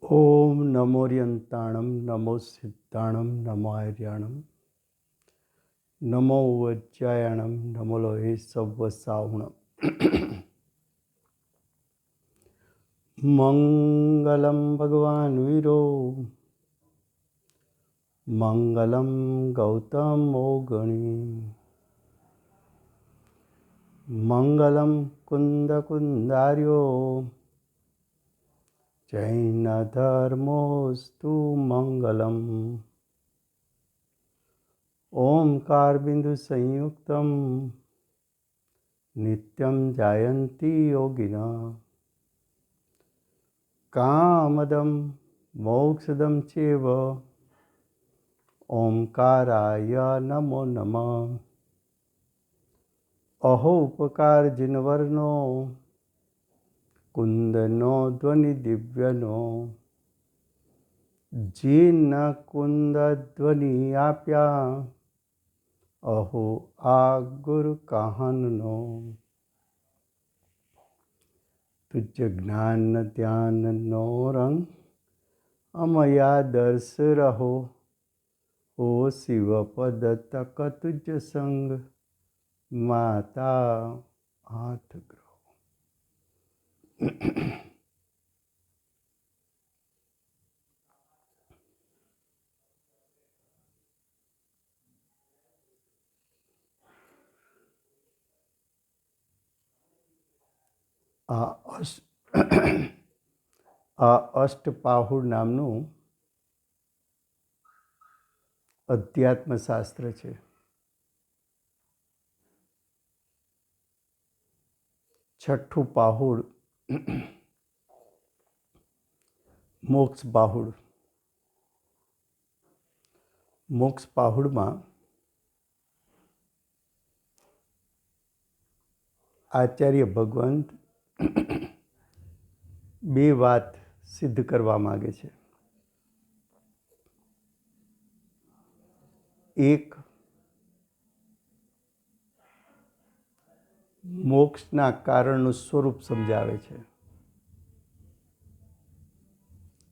ओम नमोर्यंताणं नमो सिद्धाणं नमो आर्याणं नमो वज्रायणं नमो लोहे सव्वसाहुणं मंगलं भगवान् वीरो मंगलं गौतमो गणी मंगलं कुन्दकुन्दार्यो जैनधर्मोऽस्तु मंगलम् ओंकार बिंदु संयुक्तं नित्यं जायन्ति योगिनः कामदं मोक्षदं चैव ओंकाराय नमो नमः। अहो उपकार जिनवरनो कुंदनो ध्वनि दिव्यनो जीन कुंद ध्वनि आप्या अहो आ गुरु कहननो तुझ ज्ञान ध्यान नो रंग अमया दर्श रहो ओ शिव पद तक तुझ संग माता हाथ ग्रहो। આ અષ્ટપાહુર નામનું અધ્યાત્મશાસ્ત્ર છે. છઠ્ઠું પાહુડ મોક્ષ પાહુડ. મોક્ષ પાહુડમાં આચાર્ય ભગવંત બે વાત સિદ્ધ કરવા માગે છે. એક, મોક્ષના કારણનું સ્વરૂપ સમજાવે છે.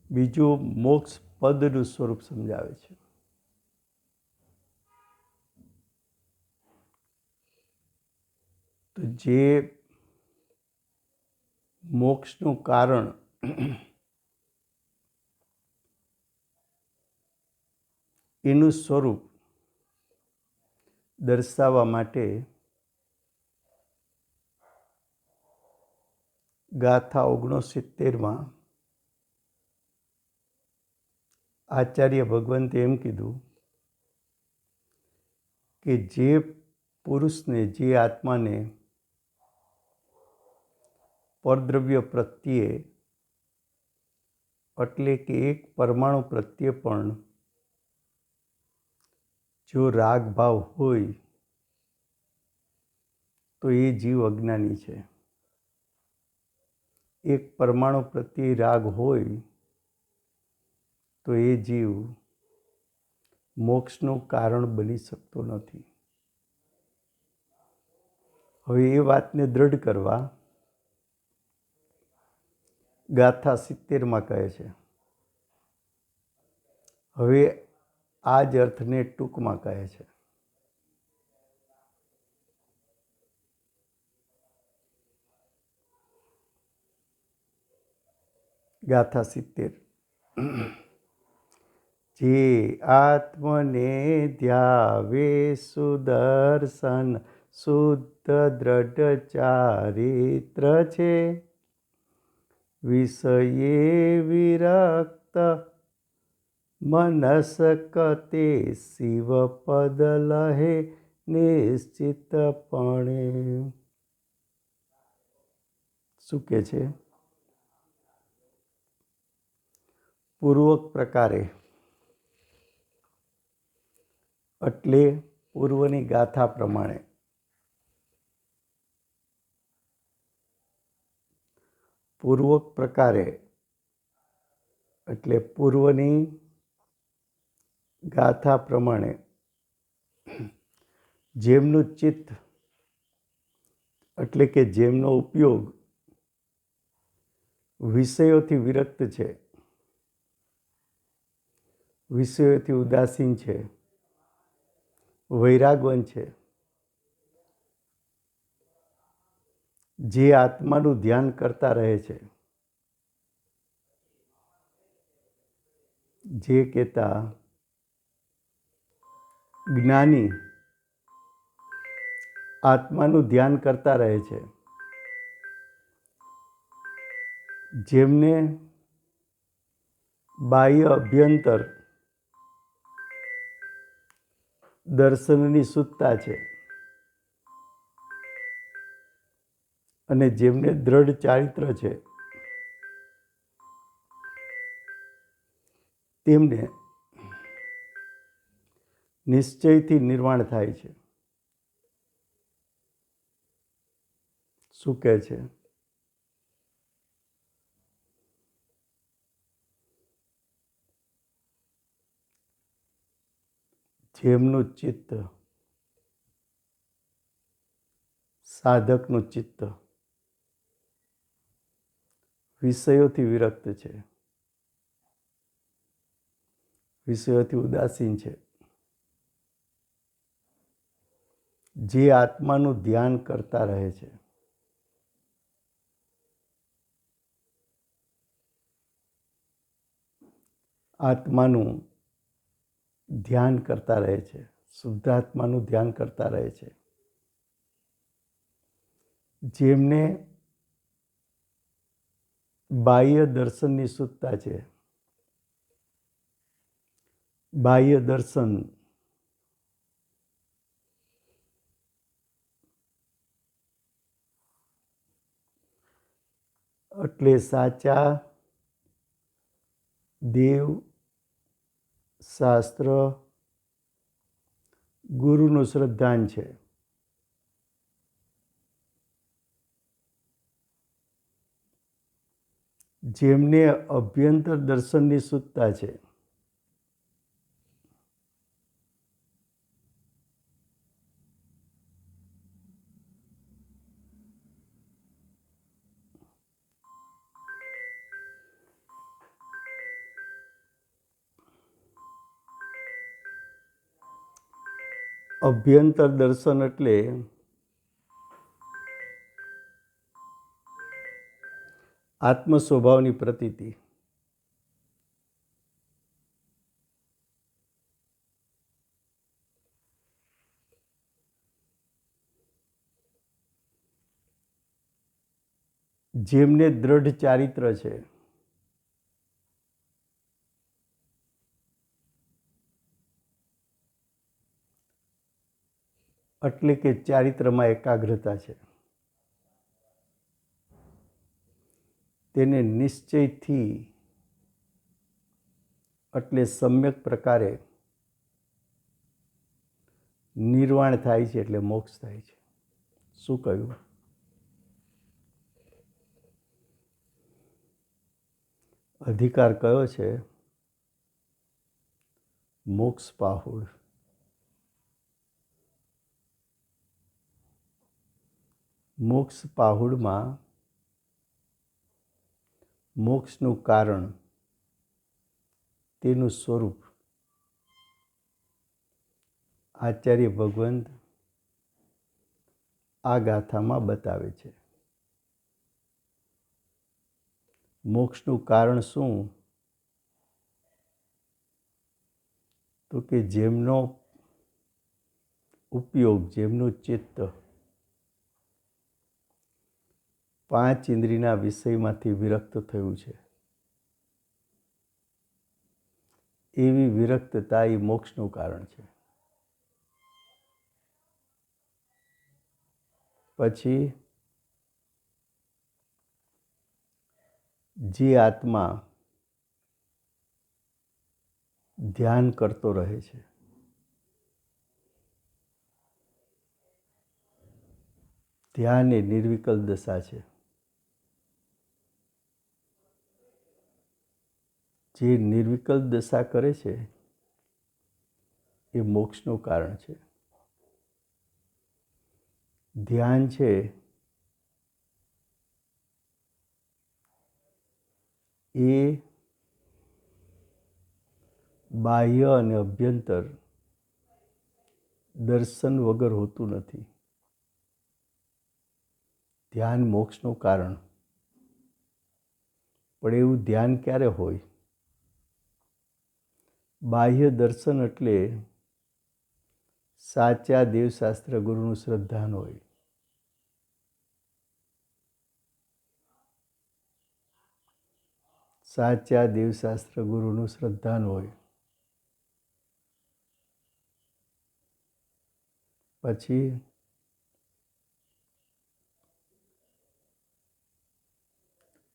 બીજું, મોક્ષ પદનું સ્વરૂપ સમજાવે છે. તો જે મોક્ષનું કારણ એનું સ્વરૂપ દર્શાવવા માટે ગાથા 69માં આચાર્ય ભગવંતે એમ કીધું કે જે પુરુષને, જે આત્માને પરદ્રવ્ય પ્રત્યે એટલે કે એક પરમાણુ પ્રત્યે પણ જો રાગ ભાવ હોય તો એ જીવ અજ્ઞાની છે. એક પરમાણુ પ્રત્યે રાગ હોય તો એ જીવ મોક્ષનું કારણ બની શકતો નથી. હવે એ વાતને દ્રઢ કરવા ગાથા 70માં કહે છે. હવે આ જ અર્થને ટૂંકમાં કહે છે. ગાથા 70. જે આત્મને ધ્યાવે સુદર્શન શુદ્ધ દ્રઢ ચારિત્ર છે, વિષયે વિરક્ત મનસ્કતે શિવ પદ લહે નિશ્ચિતપણે. શું કે છે? પૂર્વક પ્રકારે એટલે પૂર્વની ગાથા પ્રમાણે પૂર્વક પ્રકારે એટલે પૂર્વની ગાથા પ્રમાણે જેમનું ચિત્ત એટલે કે જેમનો ઉપયોગ વિષયોથી વિરક્ત છે વિષયોથી ઉદાસીન છે, વૈરાગવન છે, જે આત્માનું ધ્યાન કરતા રહે છે, જે કહેતા જ્ઞાની આત્માનું ધ્યાન કરતા રહે છે, જેમને બાહ્ય અભ્યંતર દર્શનની શુદ્ધતા છે અને જેમને દ્રઢ ચારિત્ર છે, તેમને નિશ્ચયથી નિર્વાણ થાય છે. શું કહે છે? જેમનું ચિત્ત, સાધકનું ચિત્ત વિષયોથી વિરક્ત છે, વિષયોથી ઉદાસીન છે, જે આત્માનું ધ્યાન કરતા રહે છે, આત્માનું ધ્યાન કરતા રહે છે, શુદ્ધાત્માનું ધ્યાન કરતા રહે છે, જેમને બાહ્ય દર્શનની શુદ્ધતા છે. બાહ્ય દર્શન એટલે સાચા દેવ, શાસ્ત્ર, ગુરુનું શ્રદ્ધાન છે. જેમને અભ્યંતર દર્શનની શુદ્ધતા છે, અભ્યંતર દર્શન એટલે આત્મ સ્વભાવની પ્રતીતિ. જેમને દ્રઢ ચારિત્ર છે, એટલે કે ચારિત્રમાં એકાગ્રતા છે, તેને નિશ્ચયથી એટલે સમ્યક પ્રકારે નિર્વાણ થાય છે, એટલે મોક્ષ થાય છે. શું કહ્યું? અધિકાર કયો છે? મોક્ષ પાહુડ. મોક્ષ પાહુડમાં મોક્ષનું કારણ, તેનું સ્વરૂપ આચાર્ય ભગવંત આ ગાથામાં બતાવે છે. મોક્ષનું કારણ શું? તો કે જેમનો ઉપયોગ, જેમનું ચિત્ત પાંચ ઇન્દ્રિયના વિષયમાંથી વિરક્ત થયું છે, એવી વિરક્તતા એ મોક્ષનું કારણ છે. પછી જે આત્મા ધ્યાન કરતો રહે છે, ધ્યાન એ નિર્વિકલ્પ દશા છે. જે નિર્વિકલ્પ દશા કરે છે એ મોક્ષનું કારણ છે. ધ્યાન છે એ બાહ્ય અને અભ્યંતર દર્શન વગર હોતું નથી. ધ્યાન મોક્ષનું કારણ. પણ એવું ધ્યાન ક્યારે હોય? બાહ્ય દર્શન એટલે સાચા દેવશાસ્ત્ર ગુરુનું શ્રદ્ધાન હોય. સાચા દેવશાસ્ત્ર ગુરુનું શ્રદ્ધાન હોય. પછી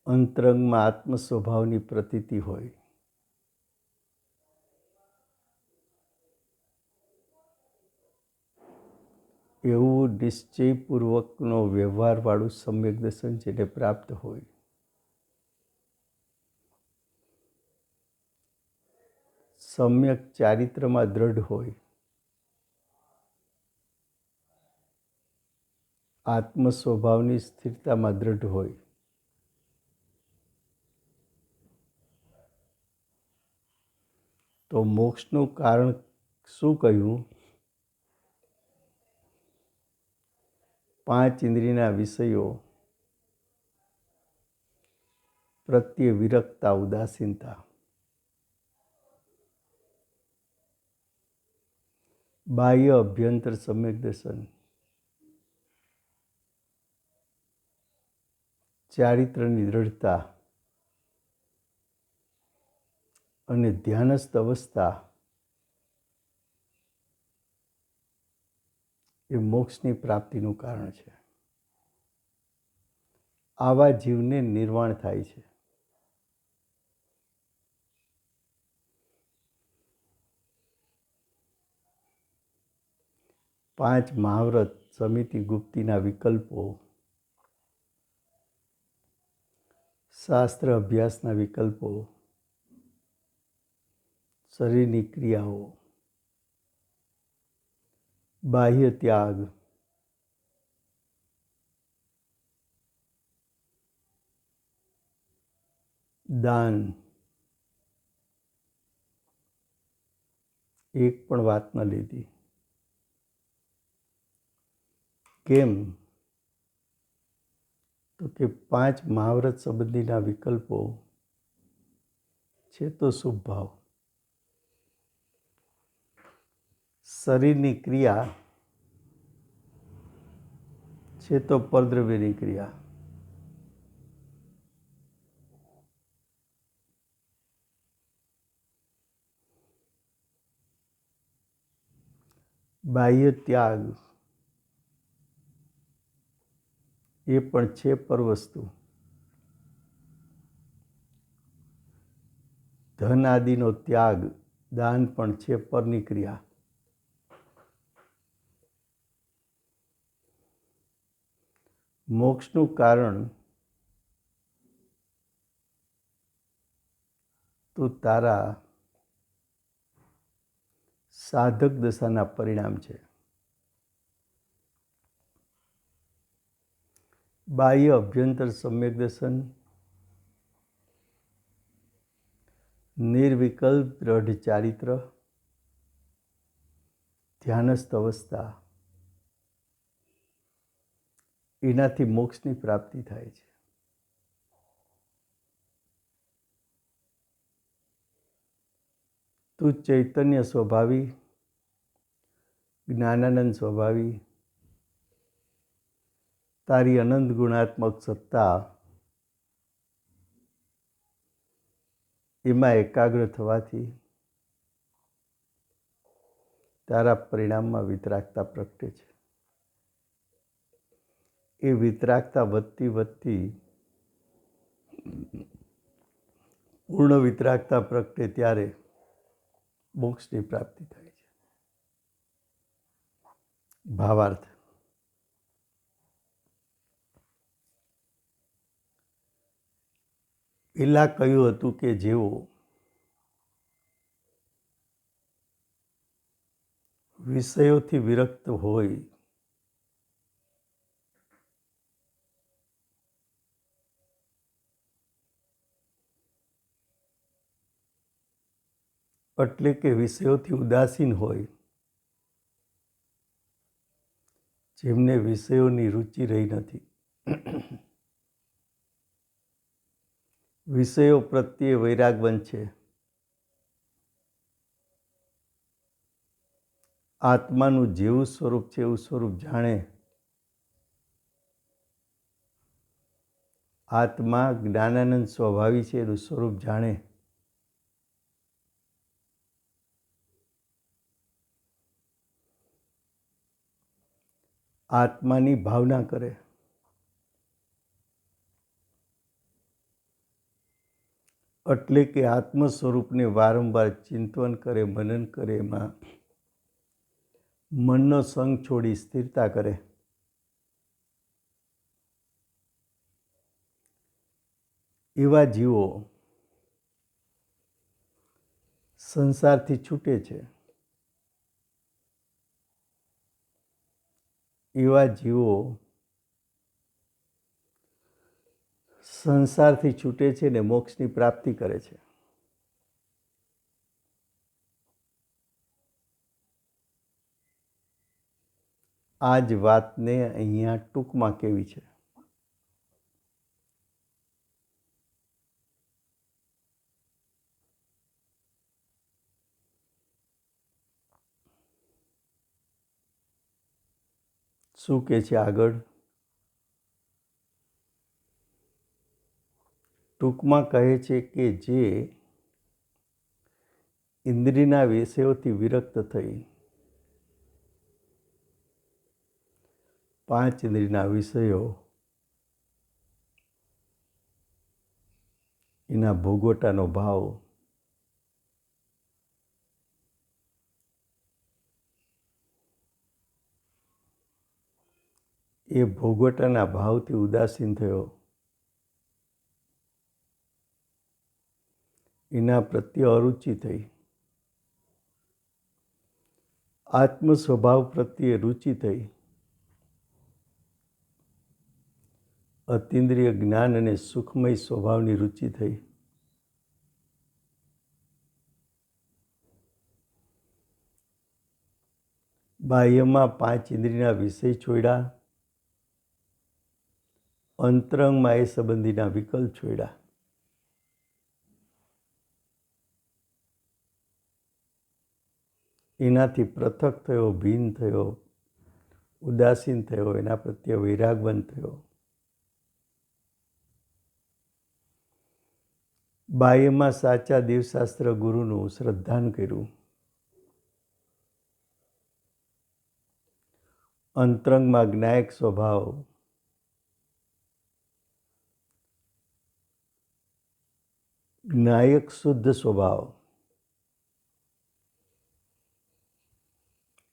અંતરંગમાં આત્મ સ્વભાવની પ્રતીતિ હોય. એવું નિશ્ચયપૂર્વકનો વ્યવહારવાળું સમ્યક દર્શન જેને પ્રાપ્ત હોય. સમ્યક ચારિત્રમાં દ્રઢ હોય. આત્મ સ્વભાવની સ્થિરતામાં દ્રઢ હોય. તો મોક્ષનું કારણ શું કહ્યું? 5 ઇન્દ્રિયના વિષયો પ્રત્યે વિરક્તા, ઉદાસીનતા. બાહ્ય અભ્યંતર સમ્યક દર્શન. ચારિત્રની દ્રઢતા અને ધ્યાનસ્થ અવસ્થા એ મોક્ષની પ્રાપ્તિનું કારણ છે. આવા જીવને નિર્વાણ થાય છે. પાંચ મહાવ્રત સમિતિ ગુપ્તીના વિકલ્પો, શાસ્ત્ર અભ્યાસના વિકલ્પો, શરીરની ક્રિયાઓ, બાહ્ય ત્યાગ, દાન, એક પણ વાત ન લીધી. કેમ? તો કે 5 મહાવ્રત સંબંધીના વિકલ્પો છે તો શુભ ભાવ, શરીરની ક્રિયા છે તો પરદ્રવ્યની ક્રિયા, બાહ્ય ત્યાગ એ પણ છે પર વસ્તુ. ધન આદિનો ત્યાગ, દાન પણ છે પરની ક્રિયા. મોક્ષનું કારણ તો તારા સાધક દશાના પરિણામ છે. બાહ્ય અભ્યંતર સમ્યક દર્શન, નિર્વિકલ્પ દ્રઢ ચારિત્ર, ધ્યાનસ્થ અવસ્થા, એનાથી મોક્ષની પ્રાપ્તિ થાય છે. તું ચૈતન્ય સ્વભાવી, જ્ઞાનાનંદ સ્વભાવી, તારી અનંત ગુણાત્મક સત્તા એમાં એકાગ્ર થવાથી તારા પરિણામમાં વિતરાગતા પ્રગટે છે. એ વિતરાગતા વધતી વધતી પૂર્ણ વિતરાગતા પ્રગટે ત્યારે મોક્ષની પ્રાપ્તિ થાય છે. ભાવાર્થ. પહેલાં કહ્યું હતું કે જેઓ વિષયોથી વિરક્ત હોય એટલે કે વિષયોથી ઉદાસીન હોય, જેમને વિષયોની રુચિ રહી નથી, વિષયો પ્રત્યે વૈરાગવંત છે, આત્માનું જેવું સ્વરૂપ છે એવું સ્વરૂપ જાણે, આત્મા જ્ઞાનાનંદ સ્વભાવી છે એનું સ્વરૂપ જાણે, આત્માની ભાવના કરે, એટલે કે આત્મ સ્વરૂપને વારંવાર ચિંતન કરે, મનન કરે, એમાં મનનો સંગ છોડી સ્થિરતા કરે. એવા જીવો સંસારથી છૂટે છે. એવા જીવો સંસારથી છૂટે છે ને મોક્ષની પ્રાપ્તિ કરે છે. આ જ વાતને અહીંયા ટૂંકમાં કેવી છે. શું કહે છે આગળ? ટૂંકમાં કહે છે કે જે ઇન્દ્રિયના વિષયોથી વિરક્ત થઈ, 5 ઇન્દ્રિયના વિષયો એના ભોગવટાનો ભાવ, એ ભોગવટાના ભાવથી ઉદાસીન થયો, એના પ્રત્યે અરુચિ થઈ, આત્મ સ્વભાવ પ્રત્યે રુચિ થઈ, અતિન્દ્રિય જ્ઞાન અને સુખમય સ્વભાવની રુચિ થઈ, બાહ્યમાં 5 ઇન્દ્રિયના વિષય છોડ્યા, અંતરંગમાં એ સંબંધીના વિકલ્પ છોડ્યા. એનાથી પૃથક થયો, ભિન્ન થયો, ઉદાસીન થયો, એના પ્રત્યે વૈરાગવંત થયો. બાહ્યમાં સાચા દેવશાસ્ત્ર ગુરુનું શ્રદ્ધાન કર્યું, અંતરંગમાં જ્ઞાયક સ્વભાવ, જ્ઞાયક શુદ્ધ સ્વભાવ,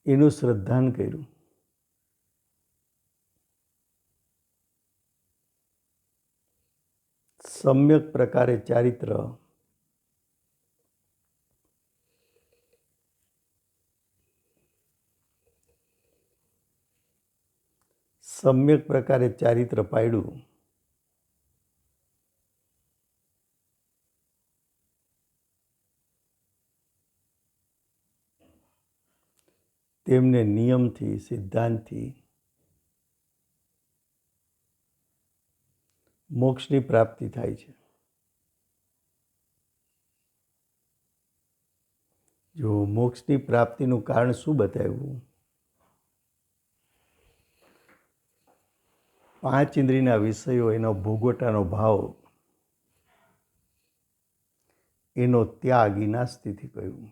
એનું શ્રદ્ધાન કર્યું. સમ્યક પ્રકારે ચારિત્ર, સમ્યક પ્રકારે ચારિત્ર પાડ્યું. તેમને નિયમથી, સિદ્ધાંતથી મોક્ષની પ્રાપ્તિ થાય છે. જો મોક્ષની પ્રાપ્તિનું કારણ શું બતાવ્યું? 5 ઇન્દ્રિયના વિષયો, એનો ભોગવટાનો ભાવ, એનો ત્યાગ એ નાસ્તિથી કહ્યું.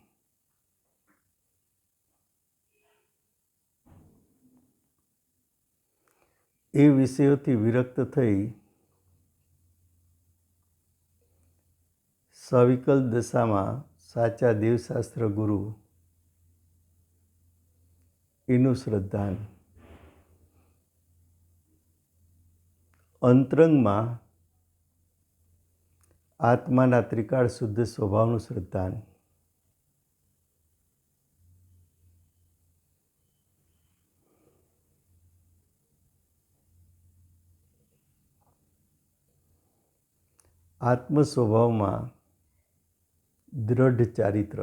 એ વિષયોથી વિરક્ત થઈ સવિકલ દશામાં સાચા દેવશાસ્ત્ર ગુરુ એનું શ્રદ્ધાન, અંતરંગમાં આત્માના ત્રિકાળ શુદ્ધ સ્વભાવનું શ્રદ્ધાન, આત્મ સ્વભાવમાં દ્રઢ ચારિત્ર,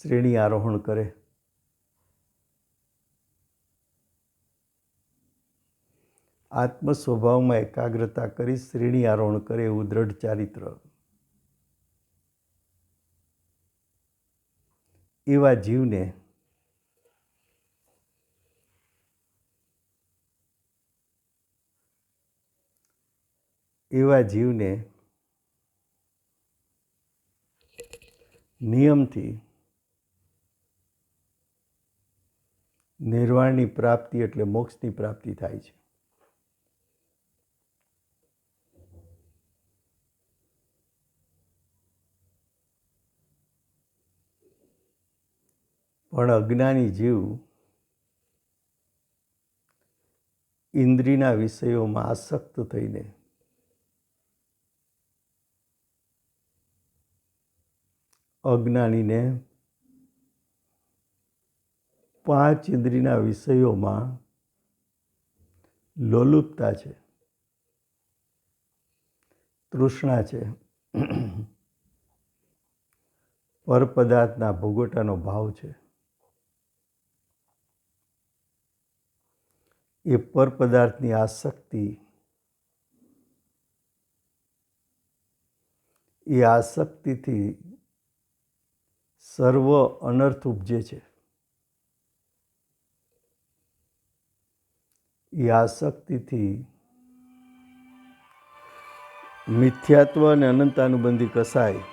શ્રેણી આરોહણ કરે, આત્મ સ્વભાવમાં એકાગ્રતા કરી શ્રેણી આરોહણ કરે એવું દ્રઢ ચારિત્ર, એવા જીવને નિયમથી નિર્વાણની પ્રાપ્તિ એટલે મોક્ષની પ્રાપ્તિ થાય છે. પણ અજ્ઞાની જીવ ઇન્દ્રિયના વિષયોમાં આસક્ત થઈને અજ્ઞાનીને 5 ઇન્દ્રિયના વિષયોમાં લોલુપતા છે, તૃષ્ણા છે, પરપદાર્થના ભોગવટાનો ભાવ છે. એ પરપદાર્થની આસક્તિ, એ આસક્તિથી સર્વ અનર્થ ઉપજે છે. એ આસક્તિથી મિથ્યાત્વ અને અનંતાનુબંધી કસાય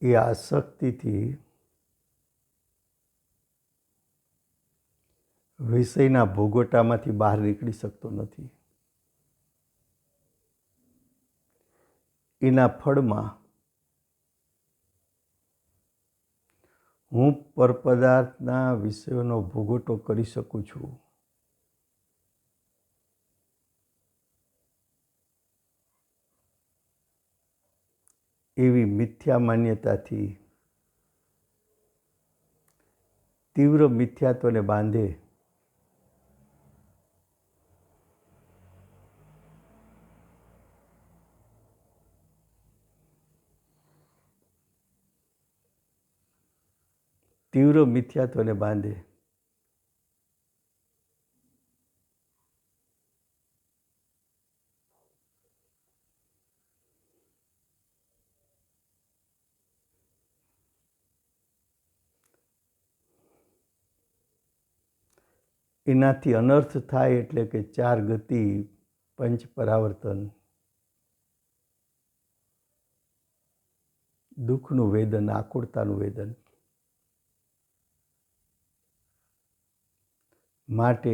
એ આસક્તિથી વિષયના ભોગવટામાંથી બહાર નીકળી શકતો નથી. એના ફળમાં હું પરપદાર્થના વિષયોનો ભોગવટો કરી શકું છું, એવી મિથ્યા માન્યતાથી તીવ્ર મિથ્યાત્વને બાંધે એનાથી અનર્થ થાય, એટલે કે 4 ગતિ, પંચ પરાવર્તન, દુઃખનું વેદન, આકુળતાનું વેદન. માટે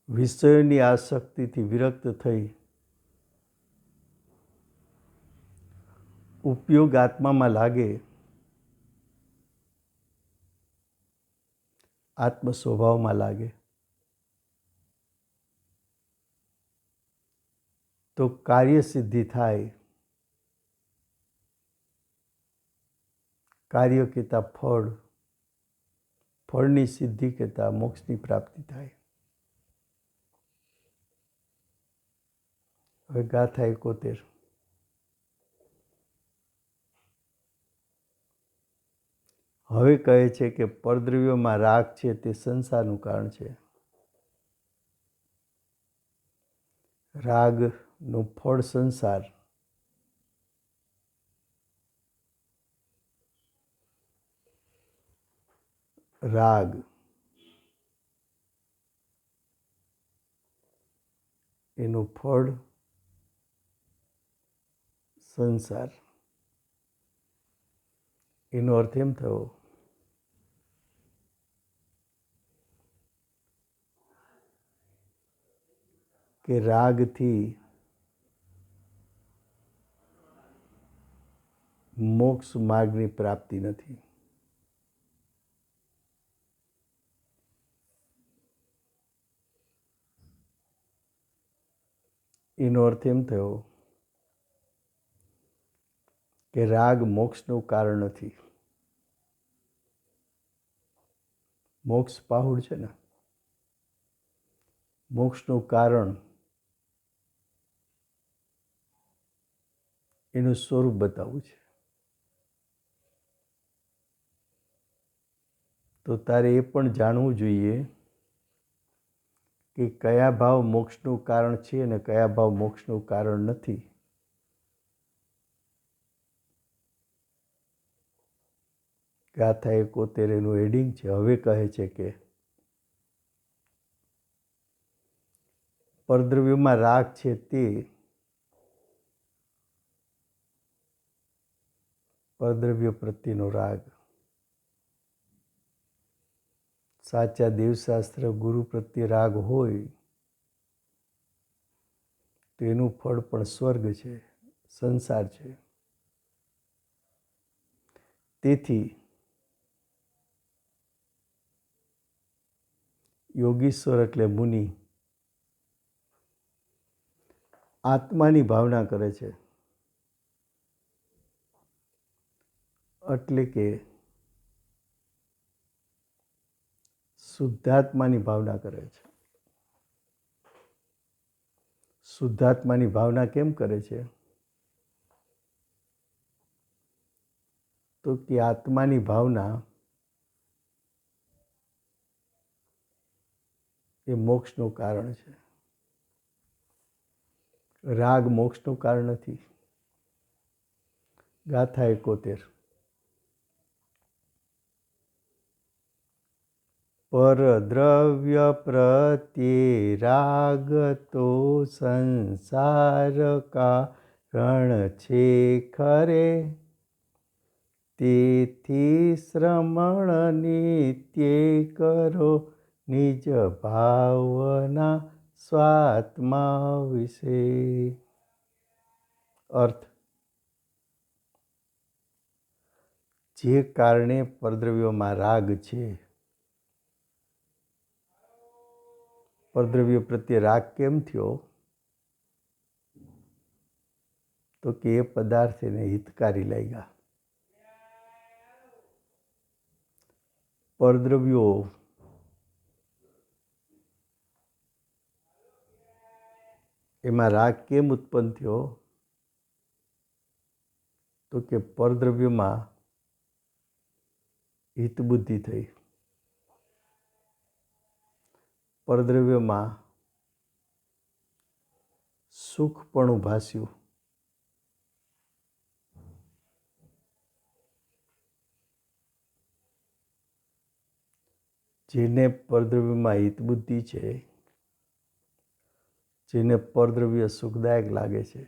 વિષયોની આસક્તિથી વિરક્ત થઈ ઉપયોગ આત્મામાં લાગે, આત્મ સ્વભાવમાં લાગે, તો કાર્ય સિદ્ધિ થાય. કાર્ય કહેતા ફળ, ફળની સિદ્ધિ કહેતા મોક્ષની પ્રાપ્તિ થાય. હવે ગાથા 71. હવે કહે છે કે પરદ્રવ્યોમાં રાગ છે તે સંસારનું કારણ છે. રાગનું ફળ સંસાર. રાગ એનું ફળ સંસાર. એનો અર્થ એમ થયો કે રાગથી મોક્ષ માર્ગની પ્રાપ્તિ નથી. એનો અર્થ એમ થયો કે રાગ મોક્ષનું કારણ નથી. મોક્ષ પાહુડ છે ને, મોક્ષનું કારણ એનું સ્વરૂપ બતાવવું છે. તો તારે એ પણ જાણવું જોઈએ કે કયા ભાવ મોક્ષનું કારણ છે અને કયા ભાવ મોક્ષનું કારણ નથી. ગાથા 71 એનું હેડિંગ છે. હવે કહે છે કે પરદ્રવ્યમાં રાગ છે તે પરદ્રવ્ય પ્રત્યેનો રાગ, સાચા દેવશાસ્ત્ર ગુરુ પ્રત્યે રાગ હોય તો એનું ફળ પણ સ્વર્ગ છે, સંસાર છે. તેથી યોગીશ્વર એટલે મુનિ આત્માની ભાવના કરે છે, એટલે કે શુદ્ધાત્માની ભાવના કરે છે. શુદ્ધાત્માની ભાવના કેમ કરે છે? તો કે આત્માની ભાવના એ મોક્ષનું કારણ છે. રાગ મોક્ષનું કારણ નથી. ગાથા 71 પરદ્રવ્ય પ્રત્યે રાગ તો સંસાર કારણ છે ખરે, તેથી શ્રમણ નિત્ય કરો નિજ ભાવના સ્વાત્મા વિશે. અર્થ, જે કારણે પરદ્રવ્યોમાં રાગ છે, પરદ્રવ્ય પ્રત્યે રાગ કેમ થયો? તો કે એ પદાર્થ એને હિતકારી લાગ્યા. પરદ્રવ્યો એમાં રાગ કેમ ઉત્પન્ન થયો? તો કે પરદ્રવ્યમાં હિતબુદ્ધિ થઈ, પરદ્રવ્યમાં સુખપણું ભાસ્યું. જેને પરદ્રવ્યમાં હિતબુદ્ધિ છે, જેને પરદ્રવ્ય સુખદાયક લાગે છે,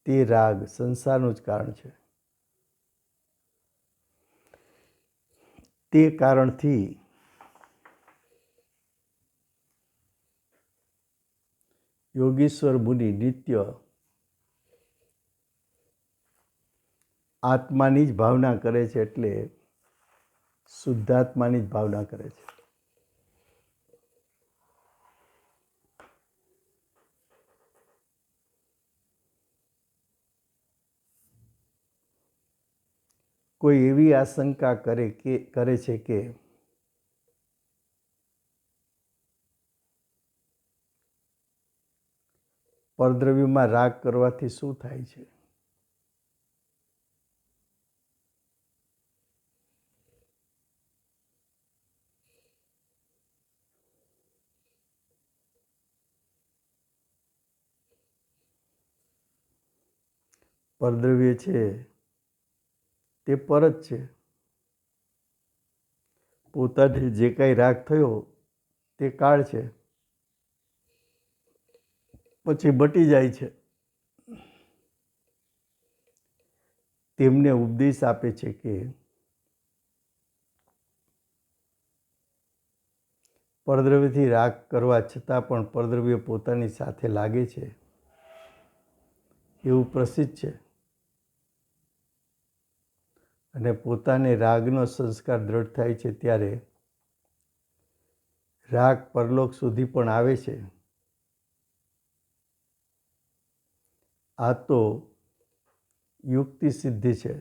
તે રાગ સંસારનું જ કારણ છે. તે કારણથી યોગીશ્વર મુનિ નિત્ય આત્માની જ ભાવના કરે છે, એટલે શુદ્ધાત્માની જ ભાવના કરે છે. કોઈ એવી આશંકા કરે છે કે પરદ્રવ્યમાં રાગ કરવાથી શું થાય છે? પરદ્રવ્ય છે તે પર જ છે. પોતાને જે કાંઈ રાગ થયો તે કાળ છે, પછી મટી જાય છે. તેમને ઉપદેશ આપે છે કે પરદ્રવ્યથી રાગ કરવા છતાં પણ પરદ્રવ્ય પોતાની સાથે લાગે છે એવું પ્રસિદ્ધ છે, અને પોતાને રાગનો સંસ્કાર દ્રઢ થાય છે ત્યારે રાગ પરલોક સુધી પણ આવે છે. આ તો યુક્તિ સિદ્ધ છે,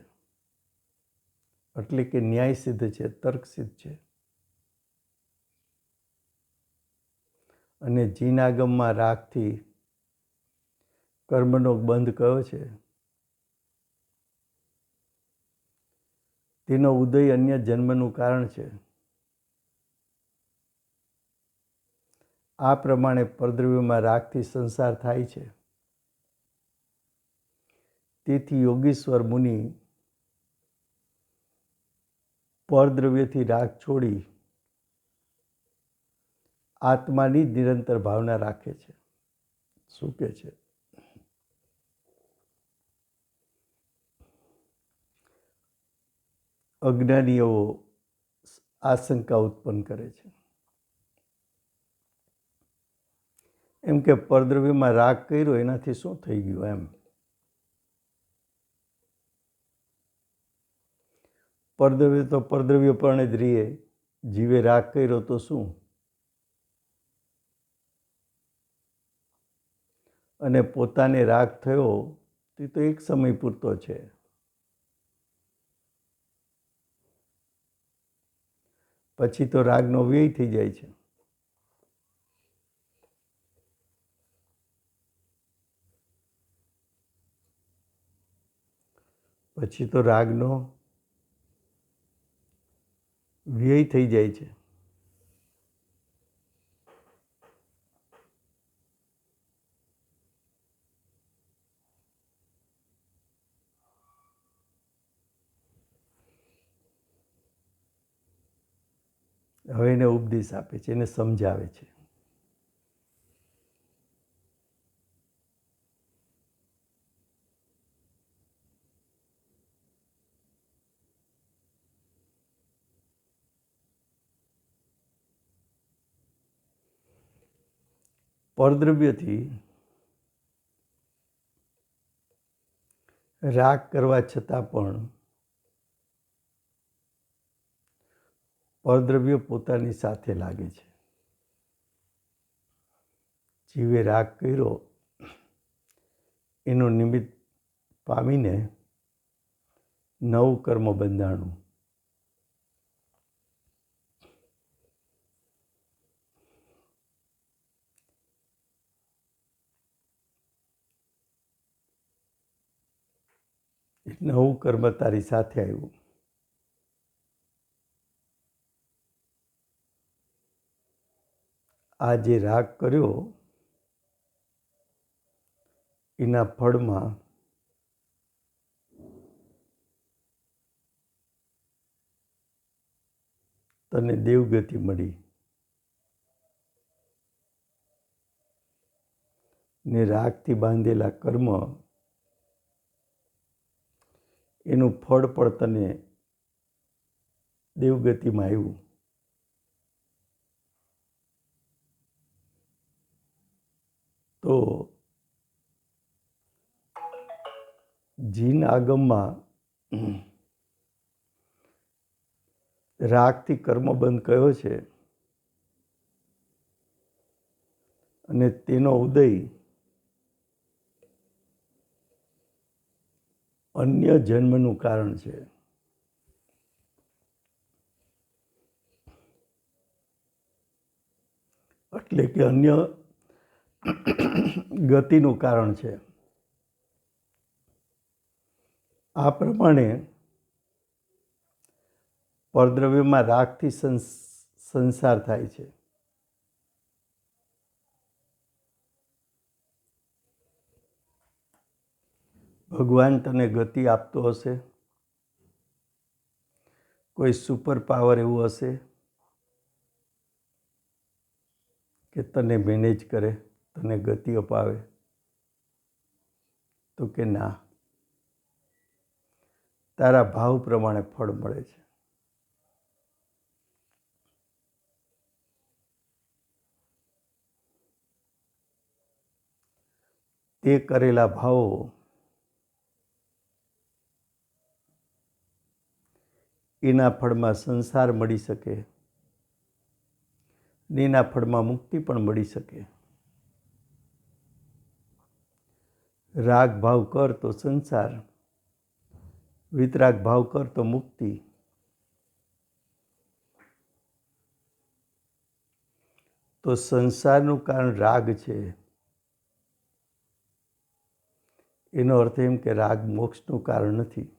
એટલે કે ન્યાય સિદ્ધ છે, તર્ક સિદ્ધ છે. અને જીન આગમમાં રાગથી કર્મનો બંધ કયો છે, તેનો ઉદય અન્ય જન્મનું કારણ છે. આ પ્રમાણે પરદ્રવ્યમાં રાગથી સંસાર થાય છે. તેથી યોગીશ્વર મુનિ પરદ્રવ્યથી રાગ છોડી આત્માની નિરંતર ભાવના રાખે છે. શું કહે છે? અજ્ઞાનીઓ આશંકા ઉત્પન્ન કરે છે, એમ કે પરદ્રવ્યમાં રાગ કર્યો એનાથી શું થઈ ગયું એમ. પરદ્રવ્ય તો પરદ્રવ્ય પણ જ રહીએ, જીવે રાગ કર્યો તો શું? અને પોતાને રાગ થયો તે તો એક સમય પૂરતો છે. પછી તો રાગનો વ્યય થઈ જાય છે. પછી તો રાગનો વ્યય થઈ જાય છે. હવે એને ઉપદેશ આપે છે, એને સમજાવે છે. પરદ્રવ્યથી રાગ કરવા છતાં પણ પરદ્રવ્ય પોતાની સાથે લાગે છે. જીવે રાગ કર્યો એનું નિમિત્ત પામીને નવું કર્મ બંધાણું. નવું કર્મ તારી સાથે આવ્યું. આ જે રાગ કર્યો એના ફળમાં તને દેવગતિ મળી ને રાગથી બાંધેલા કર્મ એનું ફળ પણ તને દેવગતિમાં આવ્યું. તો જીન આગમમાં રાગથી કર્મબંધ કયો છે અને તેનો ઉદય અન્ય જન્મનું કારણ છે. એટલે કે અન્ય ગતિનું કારણ છે. આ પ્રમાણે પરદ્રવ્યમાં રાગથી સંસાર થાય છે. ભગવાન તને ગતિ આપતો હશે, કોઈ સુપર પાવર એવું હશે કે તને મેનેજ કરે, તને ગતિ અપાવે? તો કે ના, તારા ભાવ પ્રમાણે ફળ મળે છે. તે કરેલા ભાવો એના ફળમાં સંસાર મળી શકે, એના ફળમાં મુક્તિ પણ મળી શકે. રાગ ભાવ કર તો સંસાર, વિતરાગ ભાવ કર તો મુક્તિ. તો સંસારનું કારણ રાગ છે. એનો અર્થ એમ કે રાગ મોક્ષનું કારણ નથી.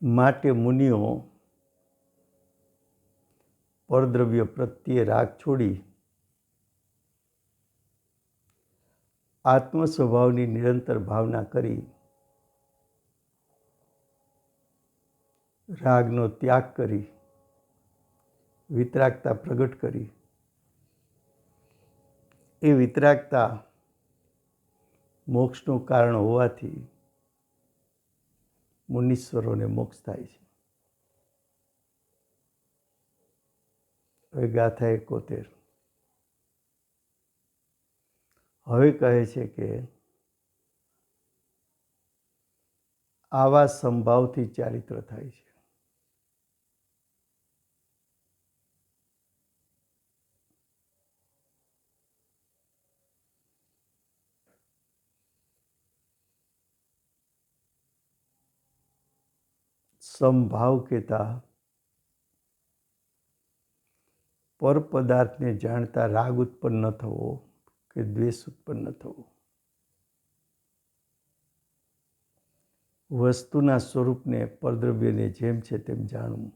માટે મુનિઓ પરદ્રવ્ય પ્રત્યે રાગ છોડી આત્મ સ્વભાવની નિરંતર ભાવના કરી રાગનો ત્યાગ કરી વિતરાગતા પ્રગટ કરી. એ વિતરાગતા મોક્ષનું કારણ હોવાથી મુનીશ્વરોને મોક્ષ થાય છે. હવે ગાથા 71. હવે કહે છે કે આવા સંભાવથી ચારિત્ર થાય છે. સંભાવ કહેતા પર પદાર્થને જાણતા રાગ ઉત્પન્ન ન થવો કે દ્વેષ ઉત્પન્ન ન થવો. વસ્તુના સ્વરૂપને પરદ્રવ્યને જેમ છે તેમ જાણવું.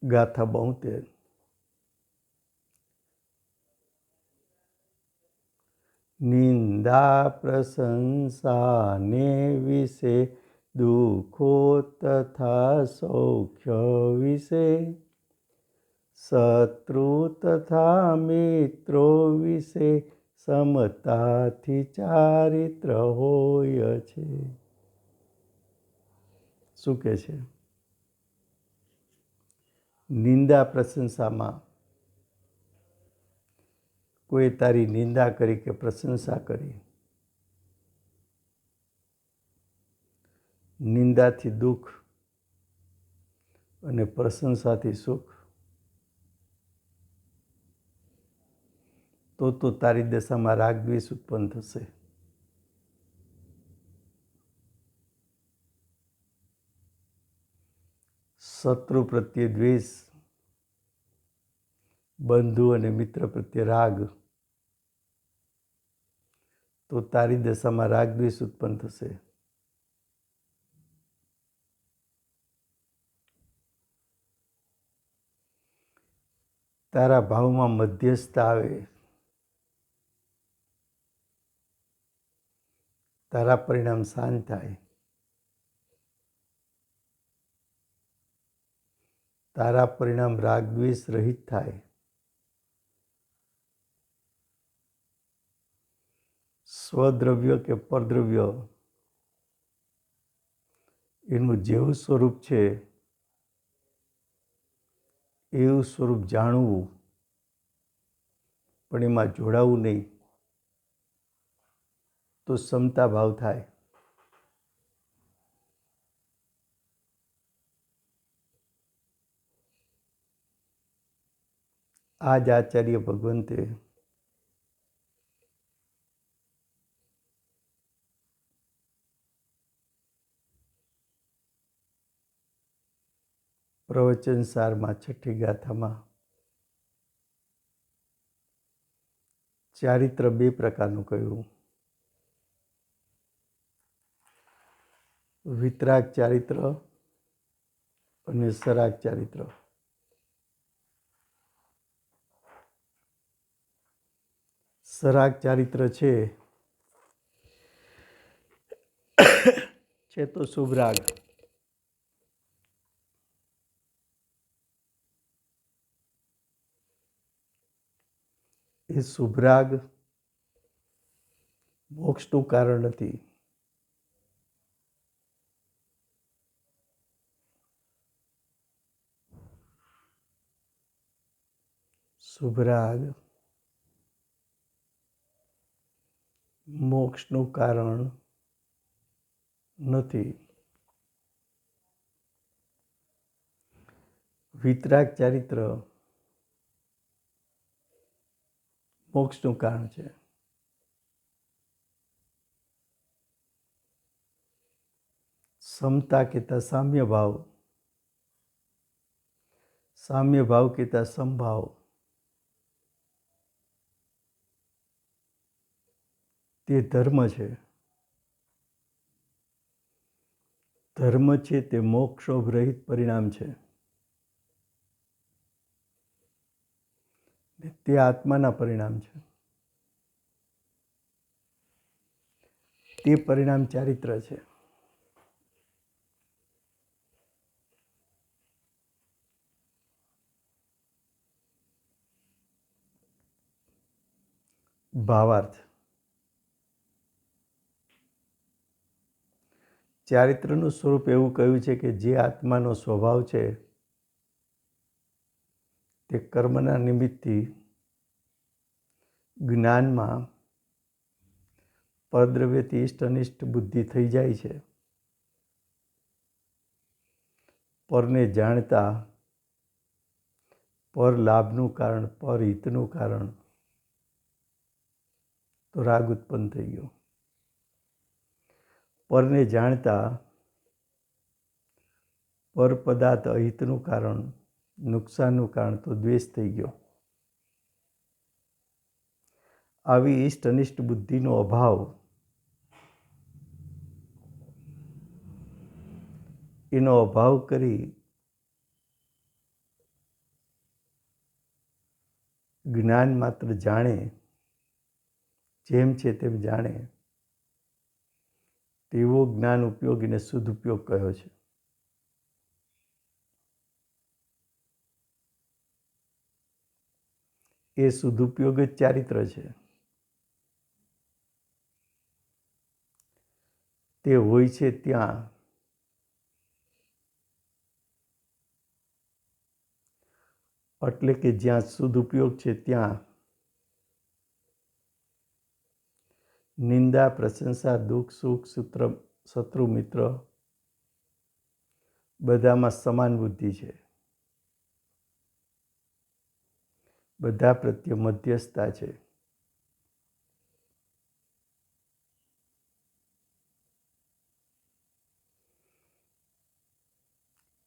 ગાથા 72. નિંદા પ્રશંસાને વિશે દુઃખો તથા સૌખ્ય વિશે શત્રુ તથા મિત્રો વિશે સમતાથી ચારિત્ર હોય છે. શું કહે છે? નિંદા પ્રશંસામાં કોઈ તારી નિંદા કરી કે પ્રશંસા કરી, નિંદાથી દુઃખ અને પ્રશંસાથી સુખ, તો તારી દશામાં રાગ દ્વેષ ઉત્પન્ન થશે. શત્રુ પ્રત્યે દ્વેષ, બંધુ અને મિત્ર પ્રત્યે રાગ, તો તારી દશામાં રાગ દ્વેષ ઉત્પન્ન થશે. તારા ભાવમાં મધ્યસ્થતા આવે, તારા પરિણામ શાંત થાય, તારા પરિણામ રાગ દ્વેષ રહિત થાય. સ્વદ્રવ્ય કે પરદ્રવ્ય એનું જેવું સ્વરૂપ છે એવું સ્વરૂપ જાણવું, પણ એમાં જોડાવું નહીં, તો સમતા ભાવ થાય. આ જ આચાર્ય ભગવંતે પ્રવચન સારમાં 6ઠ્ઠી ગાથામાં ચારિત્ર 2 પ્રકારનું કહ્યું. વિતરાગ ચારિત્ર અને સરાગ ચારિત્ર. સરાગ ચારિત્ર છે તો શુભ રાગ. એ શુભરાગ મોક્ષનું કારણ નથી. શુભરાગ મોક્ષનું કારણ નથી. વિતરાગ ચારિત્ર મોક્ષનું કારણ છે. સમતા કહેતા સામ્ય ભાવ, સામ્ય ભાવ કહેતા સમભાવ, તે ધર્મ છે. ધર્મ છે તે મોક્ષોભરહિત પરિણામ છે. તે આત્માના પરિણામ છે. તે પરિણામ ચારિત્ર છે. ભાવાર્થ. ચારિત્રનું સ્વરૂપ એવું કહ્યું છે કે જે આત્માનો સ્વભાવ છે તે કર્મના નિમિત્તથી જ્ઞાનમાં પરદ્રવ્યથી ઇષ્ટ અનિષ્ટ બુદ્ધિ થઈ જાય છે. પરને જાણતા પર લાભનું કારણ, પર હિતનું કારણ તો રાગ ઉત્પન્ન થઈ ગયો. પરને જાણતા પર પદાર્થ અહિતનું કારણ, નુકસાનનું કારણ તો દ્વેષ થઈ ગયો. આવી ઇષ્ટ અનિષ્ટ બુદ્ધિનો અભાવ એનો અભાવ કરી જ્ઞાન માત્ર જાણે, જેમ છે તેમ જાણે, તેવો જ્ઞાન ઉપયોગીને શુદ્ધ ઉપયોગ કહ્યો છે. એ શુદ્ધ ઉપયોગ જ ચારિત્ર છે. તે હોય છે ત્યાં એટલે કે જ્યાં શુદ્ધ ઉપયોગ છે ત્યાં નિંદા, પ્રશંસા, દુઃખ, સુખ, શત્રુ, મિત્ર બધામાં સમાન બુદ્ધિ છે. બધા પ્રત્યે મધ્યસ્થતા છે.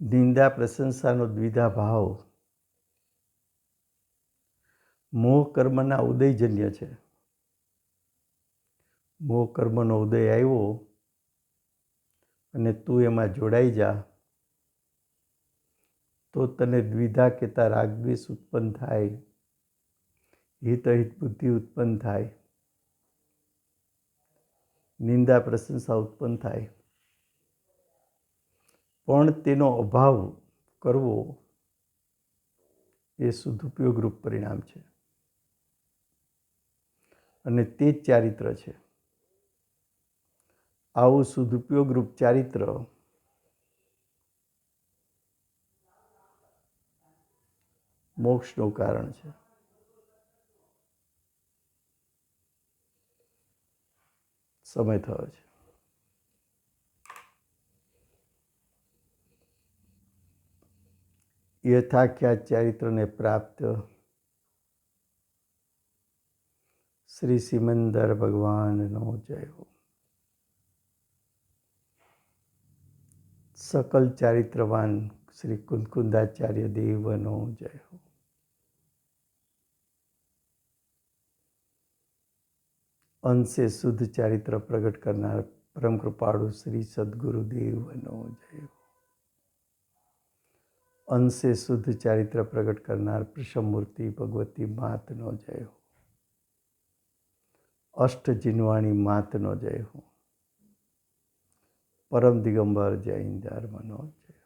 નિંદા પ્રશંસાનો દ્વિધા ભાવ મોહ કર્મના ઉદયજન્ય છે. મોહ કર્મનો ઉદય આવ્યો અને તું એમાં જોડાઈ જા તો તને દ્વિધા કહેતા રાગદ્વેષ ઉત્પન્ન થાય, હિત અહિત બુદ્ધિ ઉત્પન્ન થાય, નિંદા પ્રશંસા ઉત્પન્ન થાય. પણ તેનો અભાવ કરવો એ સદુપયોગ રૂપ પરિણામ છે અને તે જ ચારિત્ર છે. આવું સદુપયોગ રૂપ ચારિત્ર મોક્ષનું કારણ છે. સમય થયો છે. યથાખ્યાત ચારિત્રને પ્રાપ્ત શ્રી સિમંદર ભગવાનનો જય હો. સકલ ચારિત્રવાન શ્રી કુંદકુંદાચાર્ય દેવનો જય હો. અંશે શુદ્ધ ચારિત્ર પ્રગટ કરનાર પરમ કૃપાળુ શ્રી સદગુરુદેવનો જય હો. અંશે શુદ્ધ ચારિત્ર પ્રગટ કરનાર પ્રસમમૂર્તિ ભગવતી માતનો જય હો. અષ્ટ જીનવાણી માતનો જય હો. પરમ દિગંબર જૈન ધર્મનો જય.